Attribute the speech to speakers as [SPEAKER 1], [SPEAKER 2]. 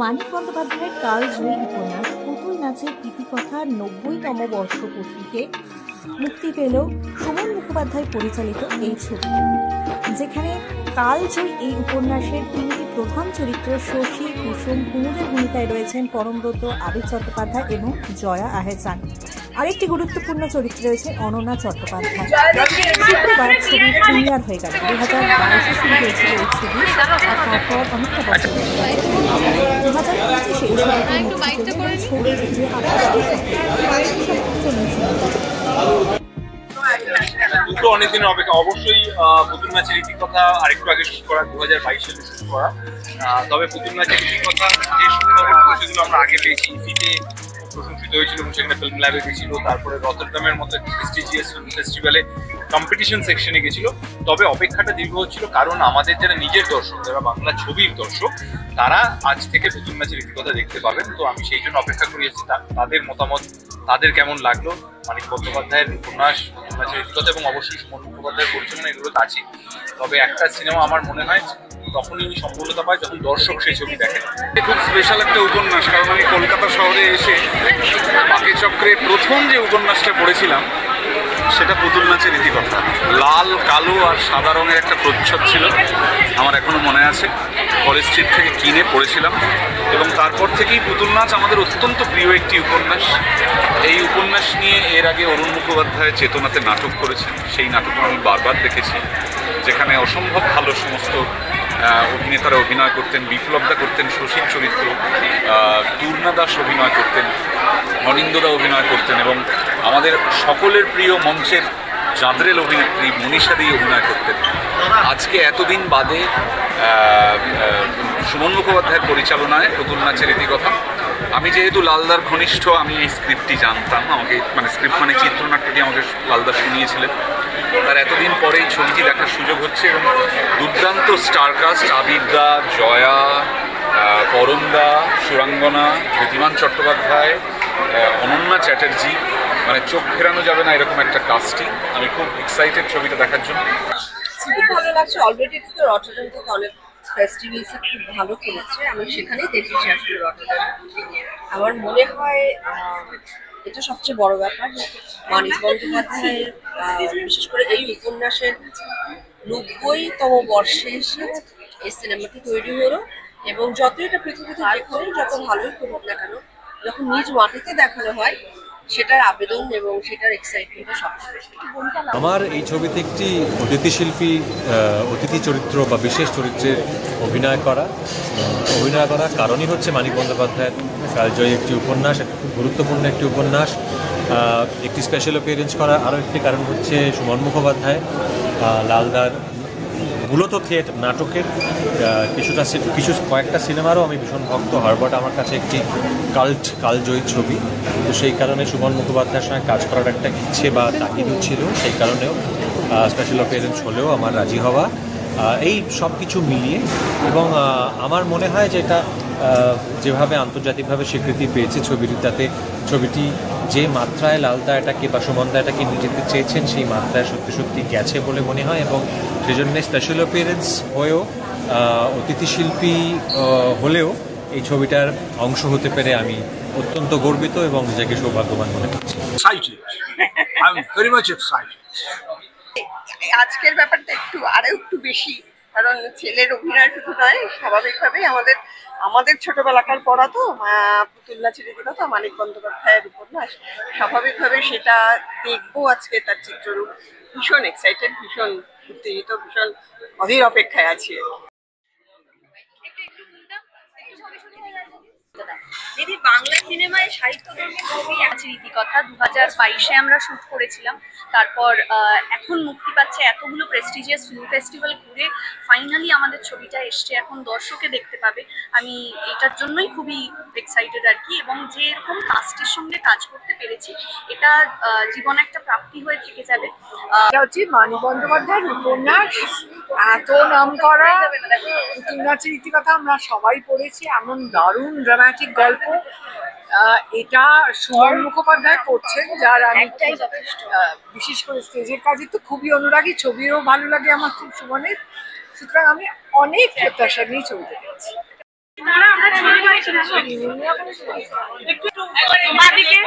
[SPEAKER 1] মানিক বন্দ্যোপাধ্যায়ের কালজয়ী উপন্যাস পুতুল নাচের ইতিকথার ৯০তম বর্ষপূর্তিতে মুক্তি পেল সুমন মুখোপাধ্যায় পরিচালিত এই ছবি, যেখানে কালজয়ী এই উপন্যাসের তিনটি প্রধান চরিত্র শশী, কুসুম, কুমুদের ভূমিকায় রয়েছেন পরমব্রত, আবির চট্টোপাধ্যায় এবং জয়া আহসান। আরেকটি গুরুত্বপূর্ণ চরিত্রে রয়েছে অনন্যা চট্টোপাধ্যায়। শুক্রবার ছবির প্রিমিয়ার হয়ে গেল। 2022-এ শুরু হয়েছিল এই ছবি, আর তারপর অনেকটা বছর 2025-এ এই ছবিটি মুক্তি পেল এবং ছবির যে
[SPEAKER 2] দুটো অনেকদিনের অপেক্ষা। অবশ্যই পুতুল নাচের ইতিকথা আরেকটু আগে শুট করা, 2022 সালে শুট করা। তবে পুতুল নাচের ইতিকথা যে শুট সেগুলো আমরা আগে পেয়েছি, ইফিতে প্রশংসিত হয়েছিল এবং সেখানে ফিল্ম ল্যাবে গেছিল, তারপরে রটারডামের মতো প্রেস্টিজিয়াস ফিল্ম ফেস্টিভ্যালে কম্পিটিশন সেকশনে গেছিল। তবে অপেক্ষাটা দীর্ঘ হচ্ছিল, কারণ আমাদের যারা নিজের দর্শক, যারা বাংলা ছবির দর্শক, তারা আজ থেকে পুতুল নাচের ইতিকথা দেখতে পাবেন। তো আমি সেই জন্য অপেক্ষা করে আছি তাদের মতামত, তাদের কেমন লাগলো মানিক বন্দ্যোপাধ্যায়ের উপন্যাস পুতুল নাচের ইতিকথা, এবং অবশ্যই সুমন মুখোপাধ্যায়ের পরিচালনা, এগুলো তো আছেই। তবে একটা সিনেমা আমার মনে হয় তখনই সফলতা পায় যখন দর্শক সেই ছবি দেখে।
[SPEAKER 3] খুব স্পেশাল একটা উপন্যাস, কারণ আমি কলকাতা শহরে এসে বাকি চক্রে প্রথম যে উপন্যাসটা পড়েছিলাম সেটা পুতুল নাচের ইতিকথা। লাল, কালো আর সাদা রঙের একটা প্রচ্ছদ ছিল, আমার এখনো মনে আছে। কলেজ স্ট্রিট থেকে কিনে পড়েছিলাম এবং তারপর থেকেই পুতুল নাচ আমাদের অত্যন্ত প্রিয় একটি উপন্যাস। এই উপন্যাস নিয়ে এর আগে অরুণ মুখোপাধ্যায় চেতনাতে নাটক করেছেন, সেই নাটক আমি বারবার দেখেছি, যেখানে অসম্ভব ভালো সমস্ত অভিনেতারা অভিনয় করতেন। বিপ্লবদা করতেন শশীর চরিত্র, তুর্না দাস অভিনয় করতেন, অনিন্দদা অভিনয় করতেন এবং আমাদের সকলের প্রিয় মঞ্চের চাঁদরেল অভিনেত্রী মনীষা দিয়ে অভিনয় করতেন। আজকে এতদিন বাদে সুমন মুখোপাধ্যায়ের পরিচালনায় পুতুল নাচের ইতিকথা। আমি যেহেতু লালদার ঘনিষ্ঠ, আমি এই স্ক্রিপ্টটি জানতাম। আমাকে স্ক্রিপ্ট মানে চিত্রনাট্যটি আমাকে লালদা শুনিয়েছিলেন। তার এতদিন পরে এই ছবিটি দেখার সুযোগ হচ্ছে এবং দুর্দান্ত স্টারকাস্ট, আবিরদা, জয়া, পরমদা, সুরাঙ্গনা, ঋতিমান চট্টোপাধ্যায়, অনন্যা চ্যাটার্জি, মানে চোখ ফেরানো যাবে না এরকম একটা কাস্টিং। আমি খুব এক্সাইটেড ছবিটা দেখার জন্য।
[SPEAKER 4] খুব ভালো লাগছে। অলরেডি তো রটারডাম থেকে অনেক ফেস্টিভ্যালসে খুব ভালো করেছে, আমি সেখানেই দেখেছি আসলে রটারডাম। আমার মনে হয় এটা সবচেয়ে বড় ব্যাপার, মানিক বন্দ্যোপাধ্যায়ের বিশেষ করে এই উপন্যাসের ৯০তম বর্ষে এসে এই সিনেমাটি তৈরি হলো। এবং যত এটা পৃথিবীতে যেখানে যত ভালোই করুক না কেন, যখন নিজ মাটিতে দেখানো হয় সেটার আবেদন এবং সেটার এক্সাইটমেন্ট সবচেয়ে বেশি।
[SPEAKER 5] আমার এই ছবিতে একটি অতিথি চরিত্র বা বিশেষ চরিত্রের অভিনয় করার কারণই হচ্ছে মানিক বন্দ্যোপাধ্যায়ের কালজয়ী একটি উপন্যাস, খুব গুরুত্বপূর্ণ একটি উপন্যাস। একটি স্পেশাল অ্যাপিয়ারেন্স করার আরও একটি কারণ হচ্ছে সুমন মুখোপাধ্যায়, লালদার মূলত থিয়েটার নাটকের কয়েকটা সিনেমারও আমি ভীষণ ভক্ত। হারবার্ট আমার কাছে একটি কালজয়ী ছবি, তো সেই কারণে সুমন মুখোপাধ্যায়ের সঙ্গে কাজ করার একটা ইচ্ছে বা তাগিদও ছিল। সেই কারণেও স্পেশাল অ্যাপিয়ারেন্স হলেও আমার রাজি হওয়া, এই সব কিছু মিলিয়ে। এবং আমার মনে হয় যে এটা যেভাবে আন্তর্জাতিকভাবে স্বীকৃতি পেয়েছে ছবিটি, তাতে ছবিটি যে মাত্রায় লালদা এটাকে বা সুমনদা এটাকে নিয়ে যেতে চেয়েছেন সেই মাত্রায় সত্যি সত্যি গেছে বলে মনে হয়। এবং সেই জন্য স্পেশাল অ্যাপিয়ারেন্স হয়েও, অতিথি শিল্পী হলেও এই ছবিটার অংশ হতে পেরে আমি অত্যন্ত গর্বিত এবং নিজেকে সৌভাগ্যবান মনে করছি।
[SPEAKER 4] আজকের ব্যাপারটা আরো একটু বেশি, কারণ ছেলের অভিনয় শুধু নয়, স্বাভাবিকভাবেই আমাদের ছোটবেলাকার পড়া তো পুতুল নাচের ইতিকথা, মানিক বন্দ্যোপাধ্যায়ের উপন্যাস, স্বাভাবিকভাবে সেটা দেখবো আজকে তার চিত্ররূপ। ভীষণ এক্সাইটেড, ভীষণ উত্তেজিত, ভীষণ অধীর অপেক্ষায় আছি।
[SPEAKER 6] দিদি, বাংলা সিনেমায় সাহিত্যধর্মী ছবি আছে ইতিকথা 2022-এ আমরা শুট করেছিলাম। তারপর এখন মুক্তি পাচ্ছে, এতগুলো প্রেস্টিজিয়াস ফিল্ম ফেস্টিভ্যাল ঘুরে ফাইনালি আমাদের ছবিটা এসছে, এখন দর্শকে দেখতে পাবে। আমি এটার জন্যই খুবই এক্সাইটেড আর কি। এবং যে এরকম কাস্টের সঙ্গে কাজ করতে পেরেছি, এটা জীবনে একটা প্রাপ্তি হয়ে থেকে যাবে।
[SPEAKER 4] এটা হচ্ছে মানিক বন্দ্যোপাধ্যায়ের উপন্যাস, এত নাম করা পুতুল নাচের ইতিকথা আমরা সবাই পড়েছি। এমন দারুণ ড্রামাটিক গল্প এটা সুমন মুখোপাধ্যায় করছেন, যার আমি বিশেষ করে স্টেজের কাজে তো খুবই অনুরাগী, ছবিও ভালো লাগে আমার খুব সুমনের। সুতরাং আমি অনেক প্রত্যাশা নিয়ে ছবিতে পেয়েছি।
[SPEAKER 6] আমরা ছবি পাচ্ছি না একটু বাদিকে